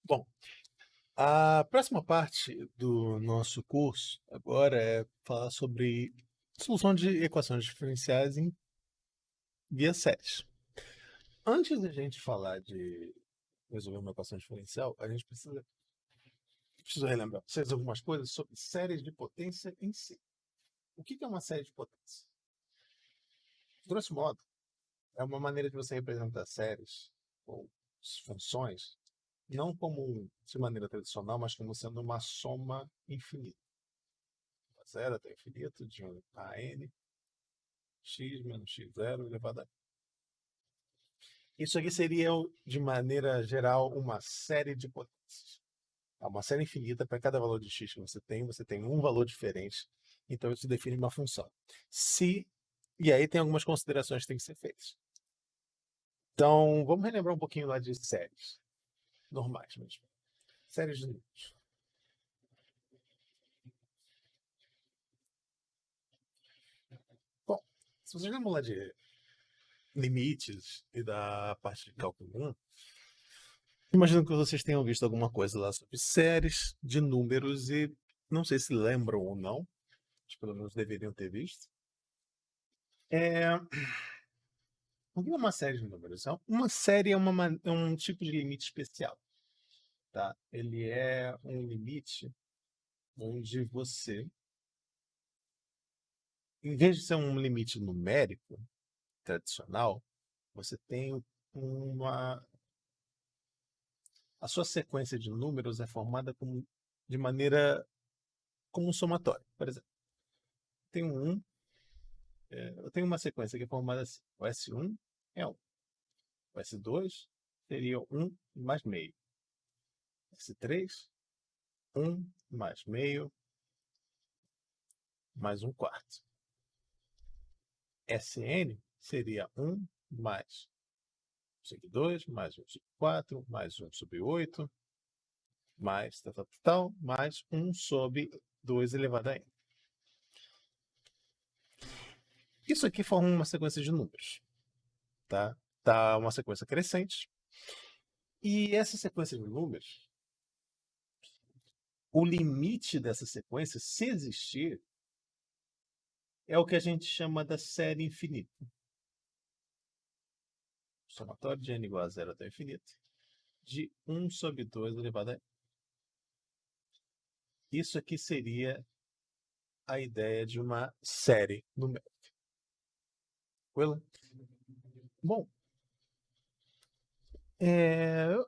Bom, a próxima parte do nosso curso agora é falar sobre solução de equações diferenciais em via séries. Antes da gente falar de resolver uma equação diferencial, a gente precisa relembrar vocês algumas coisas sobre séries de potência em si. O que é uma série de potência? De grosso modo, é uma maneira de você representar séries ou funções não como de maneira tradicional, mas como sendo uma soma infinita. Zero até infinito, de 1 a n, x menos x0 elevado a n. Isso aqui seria, de maneira geral, uma série de potências. É uma série infinita. Para cada valor de x que você tem um valor diferente. Então, isso define uma função. E aí tem algumas considerações que têm que ser feitas. Então, vamos relembrar um pouquinho lá de séries normais mesmo. Séries de números. Bom, se vocês lembram lá de limites e da parte de cálculo 1, imagino que vocês tenham visto alguma coisa lá sobre séries de números e não sei se lembram ou não, mas pelo menos deveriam ter visto. É, o que é uma série de números? Uma série é um tipo de limite especial, tá? Ele é um limite onde você, em vez de ser um limite numérico tradicional, você tem uma a sua sequência de números é formada de maneira como um somatório. Por exemplo, tem um 1, eu tenho uma sequência que é formada assim. O S1 é 1. O S2 seria 1 mais meio. S3, 1 mais meio, mais um quarto. Sn seria 1 mais 1 sobre 2, mais 1 sobre 4, mais 1 sobre 8, mais tal, mais 1 sobre 2 elevado a n. Isso aqui forma uma sequência de números, tá? Tá uma sequência crescente. E essa sequência de números, o limite dessa sequência, se existir, é o que a gente chama da série infinita. Somatório de n igual a zero até o infinito, de 1 sobre 2 elevado a n. Isso aqui seria a ideia de uma série numérica. Tranquilo? Bom,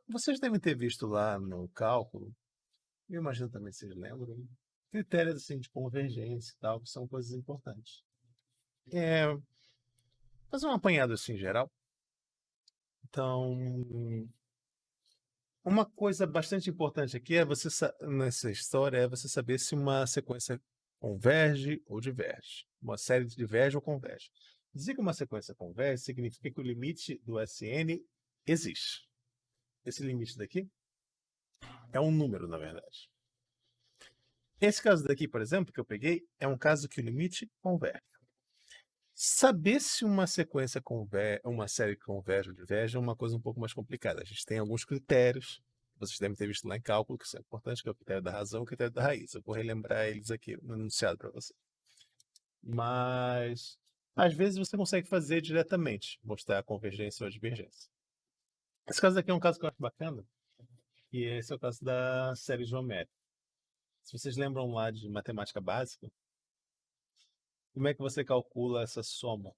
vocês devem ter visto lá no cálculo, eu imagino também que vocês lembram, critérios assim, de convergência e tal, que são coisas importantes. Fazer um apanhado assim geral. Então, uma coisa bastante importante aqui é nessa história é você saber se uma sequência converge ou diverge. Uma série diverge ou converge. Dizer que uma sequência converge significa que o limite do Sn existe. Esse limite daqui é um número, na verdade. Esse caso daqui, por exemplo, que eu peguei, é um caso que o limite converge. Saber se uma série converge ou diverge é uma coisa um pouco mais complicada. A gente tem alguns critérios, vocês devem ter visto lá em cálculo, que são importantes, que é o critério da razão e o critério da raiz. Eu vou relembrar eles aqui no enunciado para você. Mas, às vezes, você consegue fazer diretamente, mostrar a convergência ou a divergência. Esse caso aqui é um caso que eu acho bacana, e esse é o caso da série geométrica. Se vocês lembram lá de matemática básica, como é que você calcula essa soma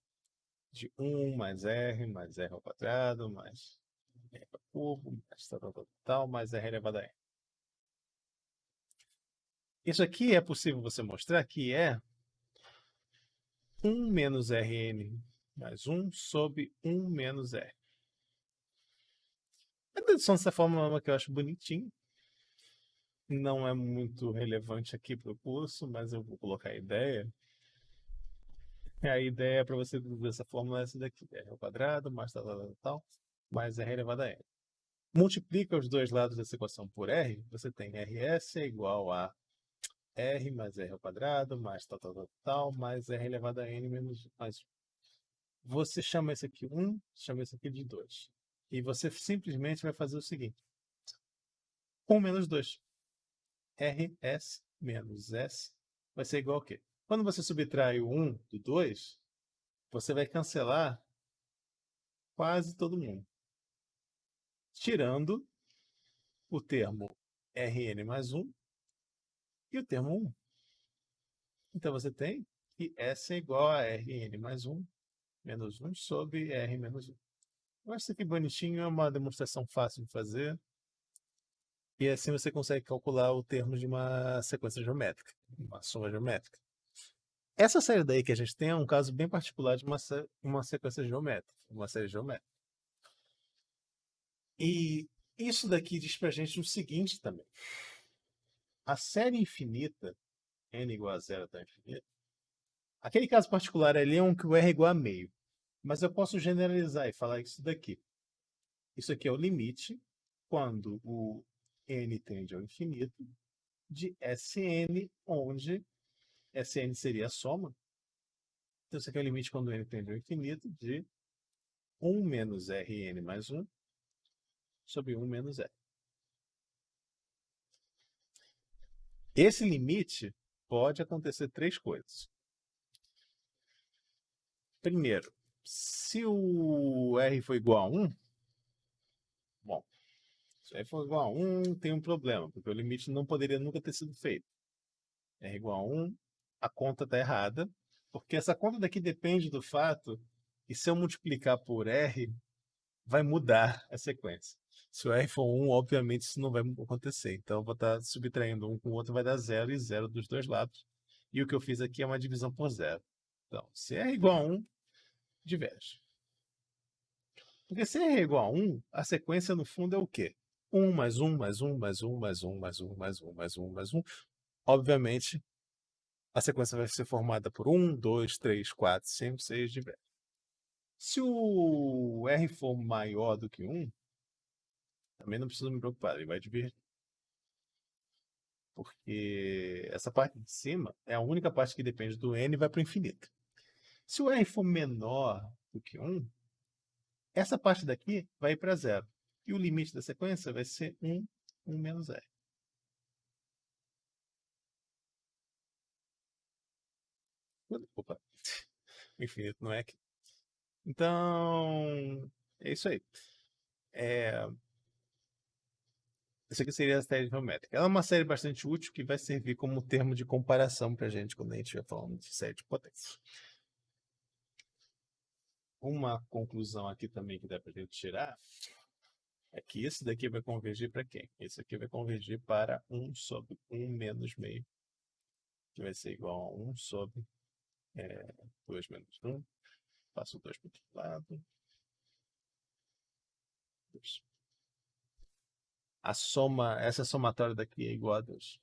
de 1 mais r ao quadrado, mais r cubo, mais tal, mais r elevado a n. Isso aqui é possível você mostrar que é 1 menos Rn mais 1 sobre 1 menos R. A dedução dessa forma é uma que eu acho bonitinho. Não é muito relevante aqui para o curso, mas eu vou colocar a ideia. A ideia para você deduzir essa fórmula é essa daqui. R ao quadrado mais tal, mais R elevado a n. Multiplica os dois lados dessa equação por R, você tem Rs é igual a R mais R ao quadrado, mais tal, mais R elevado a N menos mais 1. Você chama esse aqui 1, chama esse aqui de 2. E você simplesmente vai fazer o seguinte. 1 menos 2. RS menos S vai ser igual a quê? Quando você subtrai o 1 do 2, você vai cancelar quase todo mundo, tirando o termo Rn mais 1 e o termo 1. Então você tem que S é igual a Rn mais 1 menos 1 sobre R menos 1. Eu acho isso aqui bonitinho, é uma demonstração fácil de fazer. E assim você consegue calcular o termo de uma sequência geométrica, uma soma geométrica. Essa série daí que a gente tem é um caso bem particular de uma sequência geométrica, uma série geométrica. E isso daqui diz pra gente o seguinte também. A série infinita, n igual a zero até infinito, aquele caso particular ali é um que o r é igual a meio. Mas eu posso generalizar e falar isso daqui. Isso aqui é o limite quando o n tende ao infinito de Sn, onde Sn seria a soma. Então, isso aqui é o limite quando n tende ao infinito de 1 menos Rn mais 1 sobre 1 menos R. Esse limite pode acontecer três coisas. Primeiro, se o R for igual a 1, bom, se R for igual a 1, tem um problema, porque o limite não poderia nunca ter sido feito. R igual a 1, a conta está errada, porque essa conta daqui depende do fato que se eu multiplicar por R, vai mudar a sequência. Se o R for 1, obviamente isso não vai acontecer. Então eu vou estar subtraindo um com o outro, vai dar 0 e 0 dos dois lados. E o que eu fiz aqui é uma divisão por 0. Então, se R igual a 1, diverge. Porque se R é igual a 1, a sequência no fundo é o quê? 1 mais 1 mais 1 mais 1 mais 1 mais 1 mais 1 mais 1 mais 1. Obviamente, a sequência vai ser formada por 1, 2, 3, 4, 5, 6, diverge. Se o R for maior do que 1, também não preciso me preocupar, ele vai divergir. Porque essa parte de cima é a única parte que depende do n e vai para o infinito. Se o R for menor do que 1, essa parte daqui vai ir para 0. E o limite da sequência vai ser 1, 1 menos R. Opa, o infinito não é aqui. Então, é isso aí. Essa aqui seria a série geométrica. Ela é uma série bastante útil que vai servir como termo de comparação para a gente quando a gente estiver falando de série de potências. Uma conclusão aqui também que dá para a gente tirar é que esse daqui vai convergir para quem? Esse aqui vai convergir para 1 sobre 1 menos meio, que vai ser igual a 1 sobre 2 menos 1. Passo o 2 para o outro lado. 2. A soma, essa somatória daqui é igual a 2.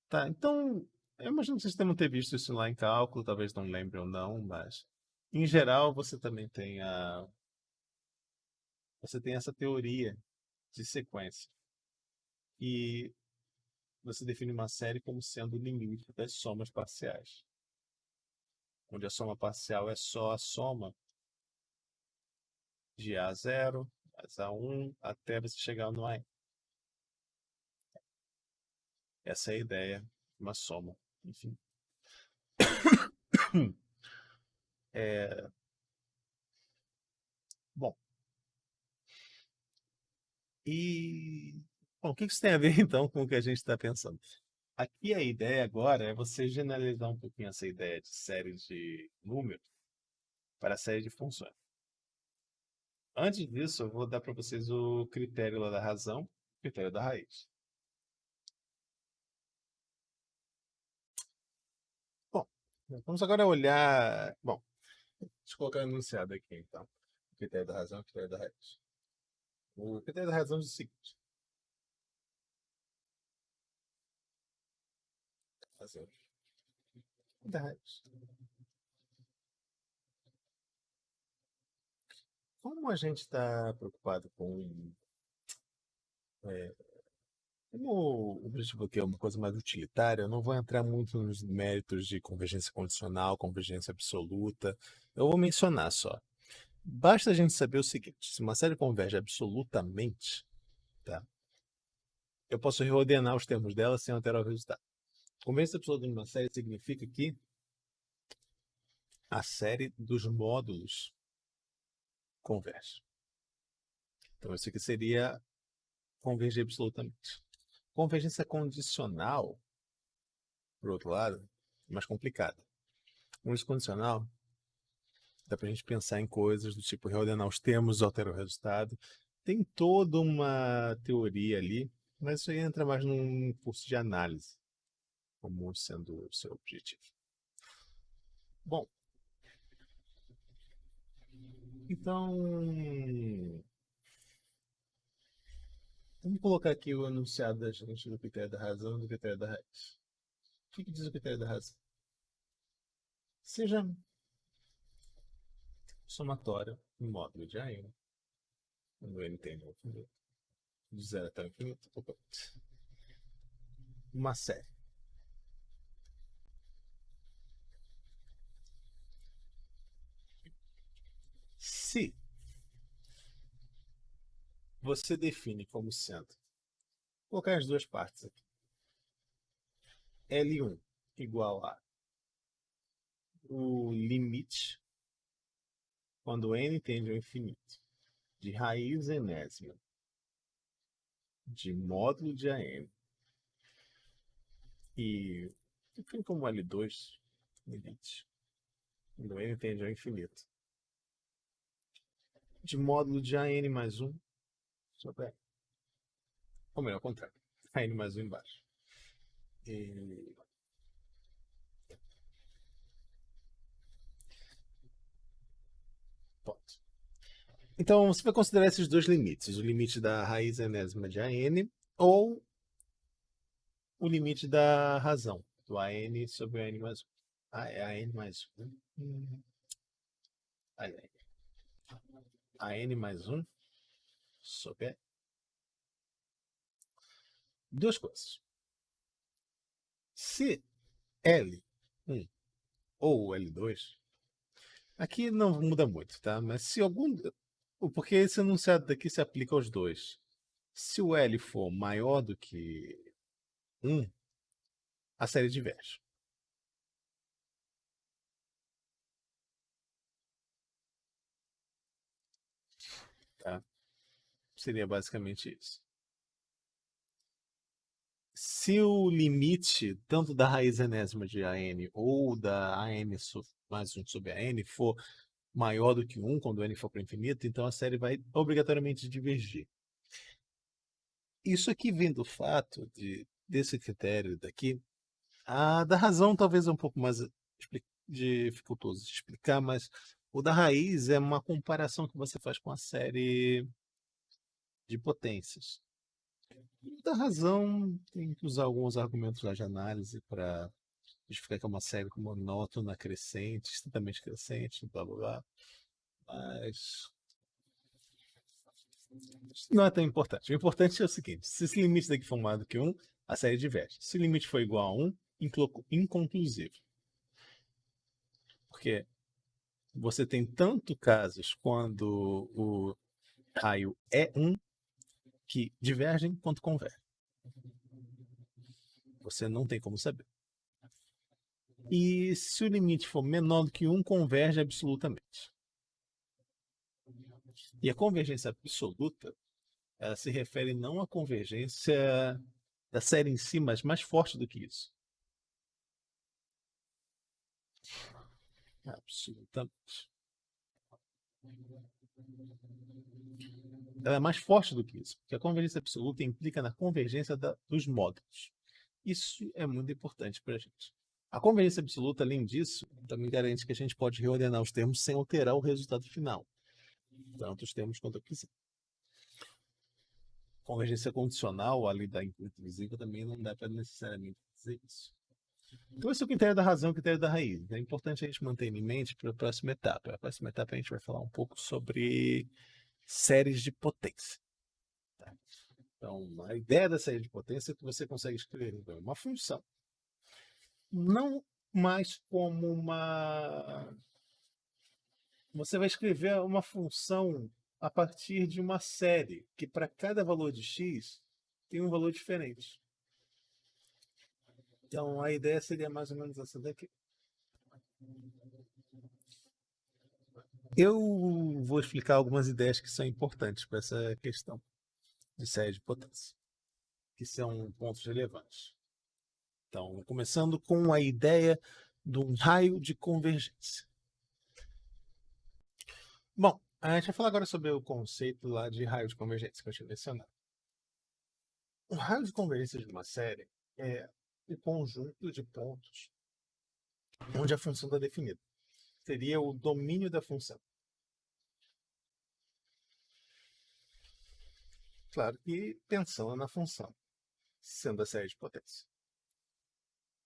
Tá, então, eu imagino que vocês tenham ter visto isso lá em cálculo, talvez não lembre ou não, mas em geral você também tem você tem essa teoria de sequência. E você define uma série como sendo o limite das somas parciais. Onde a soma parcial é só a soma de A0, A1, até você chegar no AN. Essa é a ideia de uma soma. Enfim. Bom. Bom, o que isso tem a ver então com o que a gente está pensando? Aqui a ideia agora é você generalizar um pouquinho essa ideia de série de números para a série de funções. Antes disso, eu vou dar para vocês o critério lá da razão, o critério da raiz. Bom, vamos agora olhar. Bom, deixa eu colocar o enunciado aqui então. O critério da razão e o critério da raiz. O critério da razão diz o seguinte: razão da raiz. Como a gente está preocupado com. Como o objetivo aqui é uma coisa mais utilitária, eu não vou entrar muito nos méritos de convergência condicional, convergência absoluta. Eu vou mencionar só. Basta a gente saber o seguinte: se uma série converge absolutamente, tá? eu posso reordenar os termos dela sem alterar o resultado. Convergência absoluta de uma série significa que a série dos módulos converge. Então, isso aqui seria convergir absolutamente. Convergência condicional, por outro lado, é mais complicada. Convergência condicional dá para a gente pensar em coisas do tipo reordenar os termos, alterar o resultado. Tem toda uma teoria ali, mas isso aí entra mais num curso de análise, como sendo o seu objetivo. Bom, então vamos colocar aqui o enunciado da gente do critério da razão e do critério da raiz. O que diz o critério da razão? Seja somatória em módulo de AN, quando n tende ao infinito, de 0 até o infinito, uma série. Se você define como sendo, vou colocar as duas partes aqui, L1 igual a o limite, quando n tende ao infinito, de raiz enésima de módulo de AN, e define como L2, limite, quando n tende ao infinito, de módulo de AN mais 1 sobre, ou melhor, ao contrário, AN mais 1 embaixo. E ponto. Então, você vai considerar esses dois limites, o limite da raiz enésima de AN ou o limite da razão, do AN sobre AN mais 1. Ah, é AN mais 1. AN mais 1 sobre duas coisas. Se L1 ou L2, aqui não muda muito, tá? Mas se algum... Porque esse enunciado daqui se aplica aos dois. Se o L for maior do que 1, a série diverge. Tá? Seria basicamente isso. Se o limite, tanto da raiz enésima de AN ou da AN mais 1 sobre AN, for maior do que 1, quando n for para o infinito, então a série vai obrigatoriamente divergir. Isso aqui vem do fato desse critério daqui. A da razão talvez é um pouco mais dificultoso de explicar, mas o da raiz é uma comparação que você faz com a série de potências. O da razão tem que usar alguns argumentos lá de análise para justificar que é uma série com monótona crescente, estritamente crescente, blá blá blá. Mas isso não é tão importante. O importante é o seguinte: se esse limite daqui for maior do que 1, a série diverge. Se o limite for igual a 1, inconclusivo. Porque você tem tanto casos quando o raio é 1 que divergem quanto convergem. Você não tem como saber. E se o limite for menor do que 1, converge absolutamente. E a convergência absoluta, ela se refere não à convergência da série em si, mas mais forte do que isso. Absolutamente. Ela é mais forte do que isso, porque a convergência absoluta implica na convergência dos módulos. Isso é muito importante para a gente. A convergência absoluta, além disso, também garante que a gente pode reordenar os termos sem alterar o resultado final, tanto os termos quanto eu quiser. Convergência condicional, ali da invisível, também não dá para necessariamente dizer isso. Então, esse é o critério da razão e o critério da raiz. É importante a gente manter em mente para a próxima etapa. Na próxima etapa, a gente vai falar um pouco sobre séries de potência. Tá? Então, a ideia da série de potência é que você consegue escrever uma função, não mais como uma... Você vai escrever uma função a partir de uma série, que para cada valor de x, tem um valor diferente. Então, a ideia seria mais ou menos essa daqui. Eu vou explicar algumas ideias que são importantes para essa questão de série de potência, que são pontos relevantes. Então, começando com a ideia de um raio de convergência. Bom, a gente vai falar agora sobre o conceito lá de raio de convergência que eu tinha mencionado. O raio de convergência de uma série é o conjunto de pontos onde a função está definida. Seria o domínio da função. Claro que pensando na função, sendo a série de potência.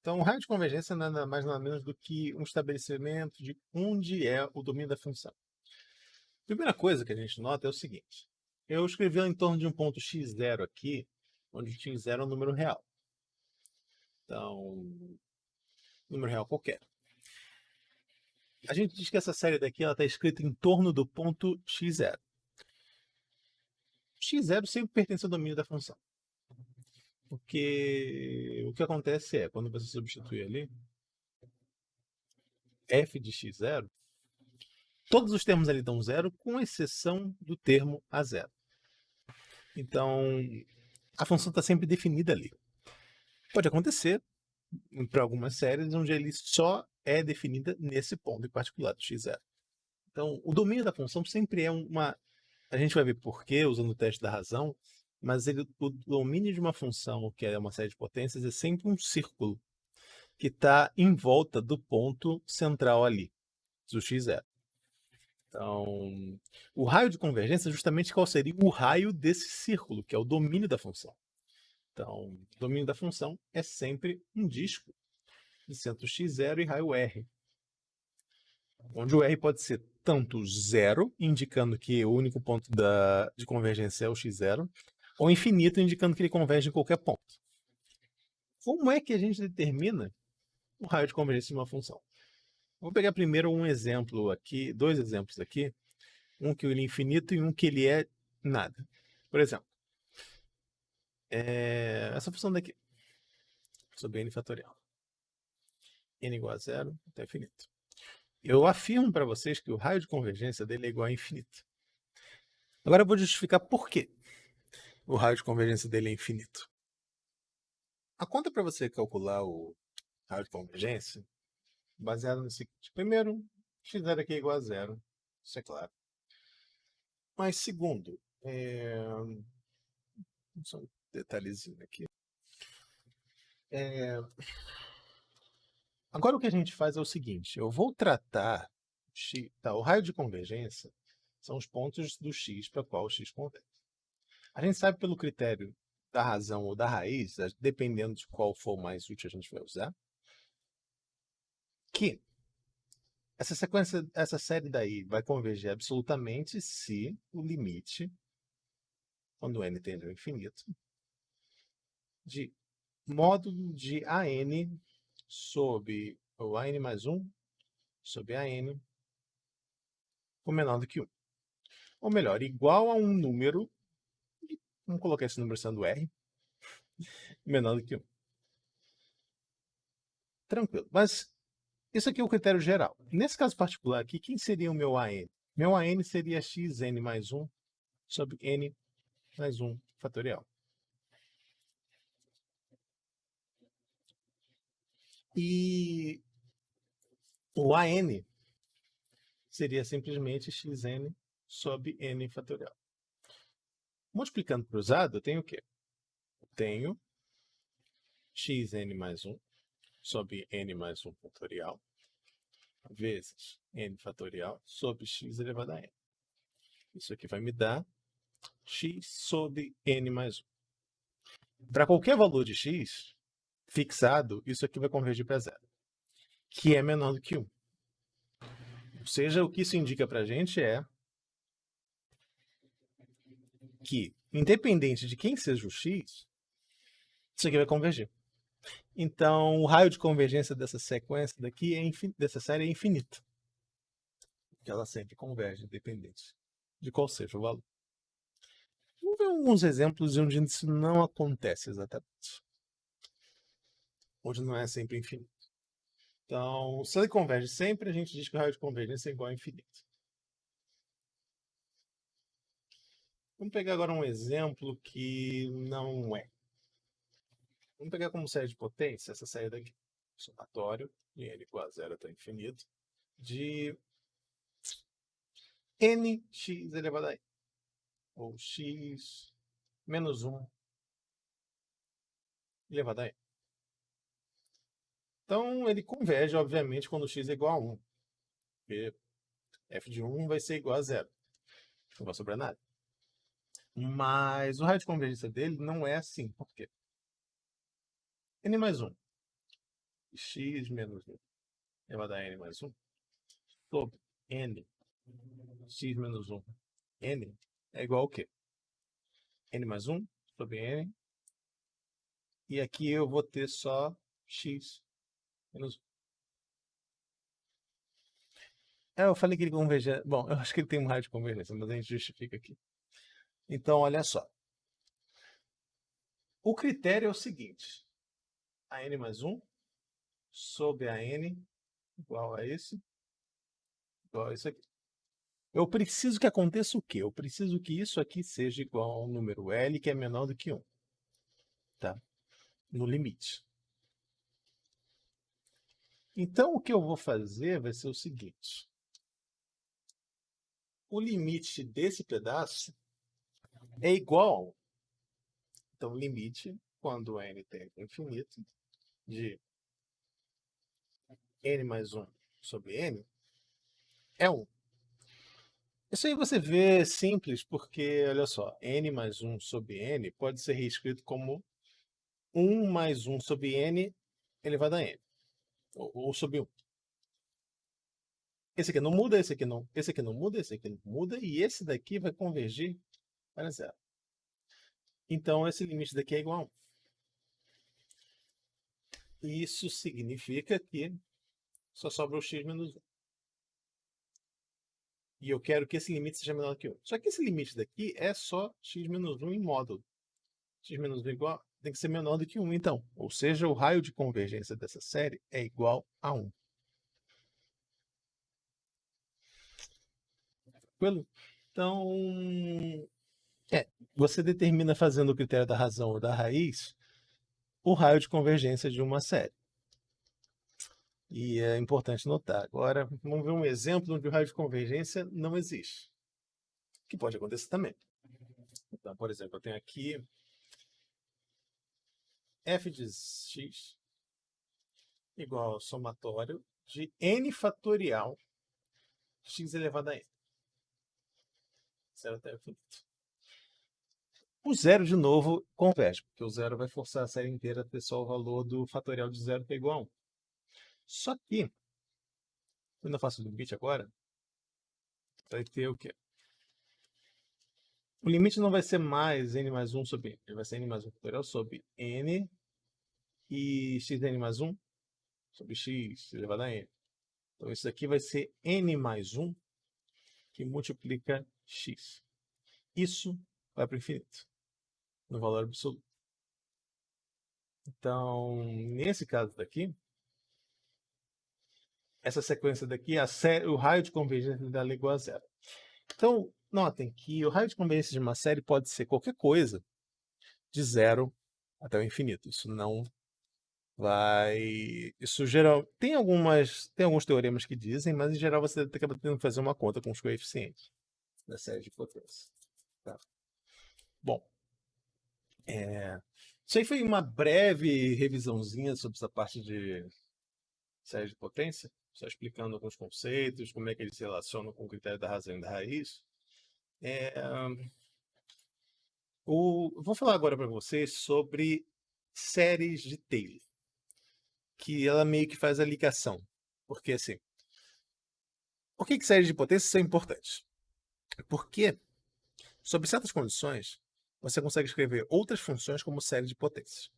Então, o raio de convergência nada mais nada menos do que um estabelecimento de onde é o domínio da função. A primeira coisa que a gente nota é o seguinte. Eu escrevi em torno de um ponto x0 aqui, onde x0 é um número real. Então, número real qualquer. A gente diz que essa série daqui está escrita em torno do ponto x0. x0 sempre pertence ao domínio da função. Porque o que acontece é, quando você substitui ali, f de x0, todos os termos ali dão zero, com exceção do termo a zero. Então, a função está sempre definida ali. Pode acontecer, para algumas séries, onde ele só é definida nesse ponto em particular, do x0. Então, o domínio da função sempre é uma... A gente vai ver por quê, usando o teste da razão, mas o domínio de uma função, que é uma série de potências, é sempre um círculo que está em volta do ponto central ali, do x0. Então, o raio de convergência é justamente qual seria o raio desse círculo, que é o domínio da função. Então, o domínio da função é sempre um disco de centro x0 e raio r, onde o r pode ser tanto zero, indicando que o único ponto de convergência é o x0, ou infinito, indicando que ele converge em qualquer ponto. Como é que a gente determina o raio de convergência de uma função? Vou pegar primeiro um exemplo aqui, dois exemplos aqui, um que ele é infinito e um que ele é nada. Por exemplo, essa função daqui, sobre n fatorial. N igual a zero até infinito. Eu afirmo para vocês que o raio de convergência dele é igual a infinito. Agora eu vou justificar por quê o raio de convergência dele é infinito. A conta para você calcular o raio de convergência, baseado no seguinte. Primeiro, x0 aqui é igual a zero, isso é claro. Mas segundo, só um detalhezinho aqui. Agora o que a gente faz é o seguinte, eu vou tratar o raio de convergência são os pontos do x para qual o x converge. A gente sabe pelo critério da razão ou da raiz, dependendo de qual for mais útil a gente vai usar, que essa sequência, essa série daí vai converger absolutamente se o limite, quando n tende ao infinito, de módulo de AN sobre o AN mais 1 sobre AN for menor do que 1. Ou melhor, igual a um número, vamos colocar esse número sendo R, menor do que 1. Tranquilo. Mas isso aqui é o critério geral. Nesse caso particular aqui, quem seria o meu AN? Meu AN seria xn mais 1 sobre n mais 1 fatorial. E o AN seria simplesmente xn sobre n fatorial. Multiplicando cruzado, eu tenho o quê? Eu tenho xn mais 1 sobre n mais 1 fatorial vezes n fatorial sobre x elevado a n. Isso aqui vai me dar x sobre n mais 1. Para qualquer valor de x fixado, isso aqui vai convergir para zero, que é menor do que 1. Ou seja, o que isso indica para a gente é que, independente de quem seja o x, isso aqui vai convergir. Então, o raio de convergência dessa sequência daqui, dessa série, é infinito. Porque ela sempre converge, independente de qual seja o valor. Vamos ver alguns exemplos onde isso não acontece exatamente. Onde não é sempre infinito. Então, se ele converge sempre, a gente diz que o raio de convergência é igual a infinito. Vamos pegar agora um exemplo que não é. Vamos pegar como série de potência essa série daqui. Somatório, de n igual a 0 até infinito, de nx elevado a n. Ou x menos 1 elevado a n. Então, ele converge, obviamente, quando x é igual a 1. Porque f de 1 vai ser igual a 0. Não vai sobrar nada. Mas o raio de convergência dele não é assim. Por quê? N mais 1. X menos 1 elevado a n mais 1 sobre n. X menos 1. N é igual ao quê? N mais 1 sobre n. E aqui eu vou ter só x menos 1. Eu falei que ele converge. Bom, eu acho que ele tem um raio de convergência, mas a gente justifica aqui. Então, olha só. O critério é o seguinte. A n mais 1 sobre a n igual a isso, igual a isso aqui. Eu preciso que aconteça o quê? Eu preciso que isso aqui seja igual ao número L, que é menor do que 1. Tá? No limite. Então, o que eu vou fazer vai ser o seguinte. O limite desse pedaço é igual a 1. Então, limite, quando n tende a infinito, de n mais 1 sobre n, é 1. Isso aí você vê simples, porque, olha só, n mais 1 sobre n pode ser reescrito como 1 mais 1 sobre n elevado a n, ou sobre 1. Esse aqui não muda, esse aqui não muda, esse aqui não muda, e esse daqui vai convergir para 0. Então, esse limite daqui é igual a 1. Isso significa que só sobra o x menos 1. E eu quero que esse limite seja menor que 1. Só que esse limite daqui é só x menos 1 em módulo. X menos 1 igual, tem que ser menor do que 1, então. Ou seja, o raio de convergência dessa série é igual a 1. Tranquilo? Então, você determina fazendo o critério da razão ou da raiz o raio de convergência de uma série. E é importante notar. Agora, vamos ver um exemplo onde o raio de convergência não existe. Que pode acontecer também. Então, por exemplo, eu tenho aqui f de x igual ao somatório de n fatorial x elevado a n. 0 até o infinito. O zero, de novo, converge, porque o zero vai forçar a série inteira a ter só o valor do fatorial de zero, que é igual a 1. Só que, quando eu faço o limite agora, vai ter o quê? O limite não vai ser mais n mais 1 sobre n, ele vai ser n mais 1 fatorial sobre n e xn mais 1 sobre x elevado a n. Então, isso aqui vai ser n mais 1 que multiplica x. Isso vai para o infinito, no valor absoluto. Então, nesse caso daqui, essa sequência daqui, o raio de convergência dela é igual a 0. Então, notem que o raio de convergência de uma série pode ser qualquer coisa de 0 até o infinito. Isso não vai... Isso geral... Tem alguns teoremas que dizem, mas em geral você acaba tendo que fazer uma conta com os coeficientes da série de potência. Tá? Bom, isso aí foi uma breve revisãozinha sobre essa parte de série de potência, só explicando alguns conceitos, como é que eles se relacionam com o critério da razão e da raiz. Vou falar agora para vocês sobre séries de Taylor, que ela meio que faz a ligação. Porque, assim, por que séries de potência são importantes? Porque, sob certas condições, você consegue escrever outras funções como série de potências.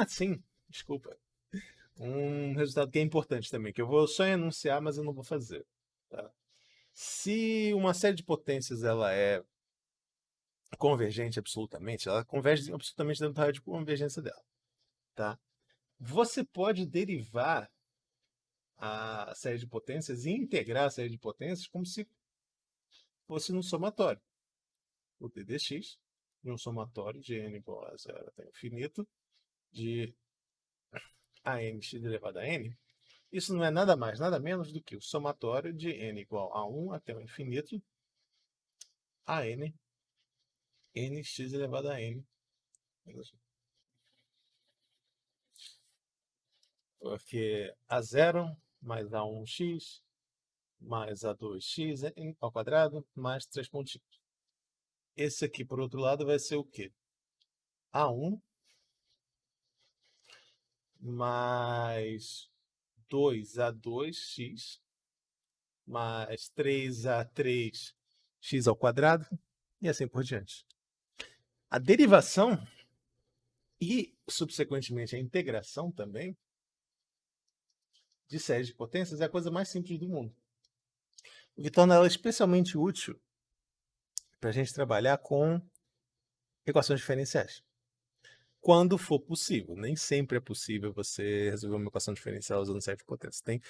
Sim, desculpa. Um resultado que é importante também, que eu vou só enunciar, mas eu não vou fazer. Tá? Se uma série de potências ela é convergente absolutamente, ela converge absolutamente dentro da raio de convergência dela, tá? Você pode derivar a série de potências e integrar a série de potências como se fosse num somatório. O d dx de um somatório de n igual a zero até infinito de an x elevado a n. Isso não é nada mais, nada menos do que o somatório de n igual a 1 até o infinito a n, nx elevado a n. Porque a0 mais a1x mais a2x ao quadrado mais 3 pontinhos. Esse aqui, por outro lado, vai ser o quê? A1 mais 2a2x mais 3a3x ao quadrado e assim por diante. A derivação e, subsequentemente, a integração também de séries de potências é a coisa mais simples do mundo. O que torna ela especialmente útil para a gente trabalhar com equações diferenciais. Quando for possível. Nem sempre é possível você resolver uma equação diferencial usando série de potências. Tem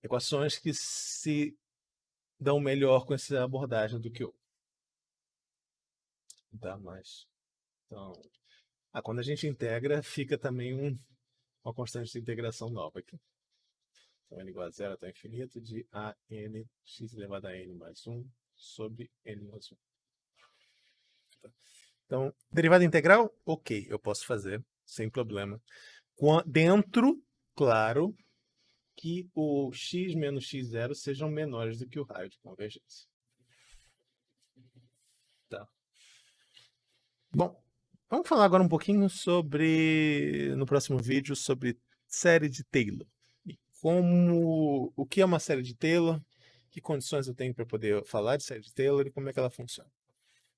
equações que se dão melhor com essa abordagem do que outra. Tá? Mas, então, quando a gente integra, fica também uma constante de integração nova aqui. Então, n igual a zero até o infinito de a n x elevado a n mais 1 sobre n mais 1. Então, derivada integral, ok, eu posso fazer, sem problema. Dentro, claro, que o x menos x0 sejam menores do que o raio de convergência. Tá. Bom, vamos falar agora um pouquinho no próximo vídeo, sobre série de Taylor. O que é uma série de Taylor, que condições eu tenho para poder falar de série de Taylor e como é que ela funciona.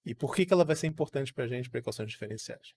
E por que ela vai ser importante para a gente para equações diferenciais.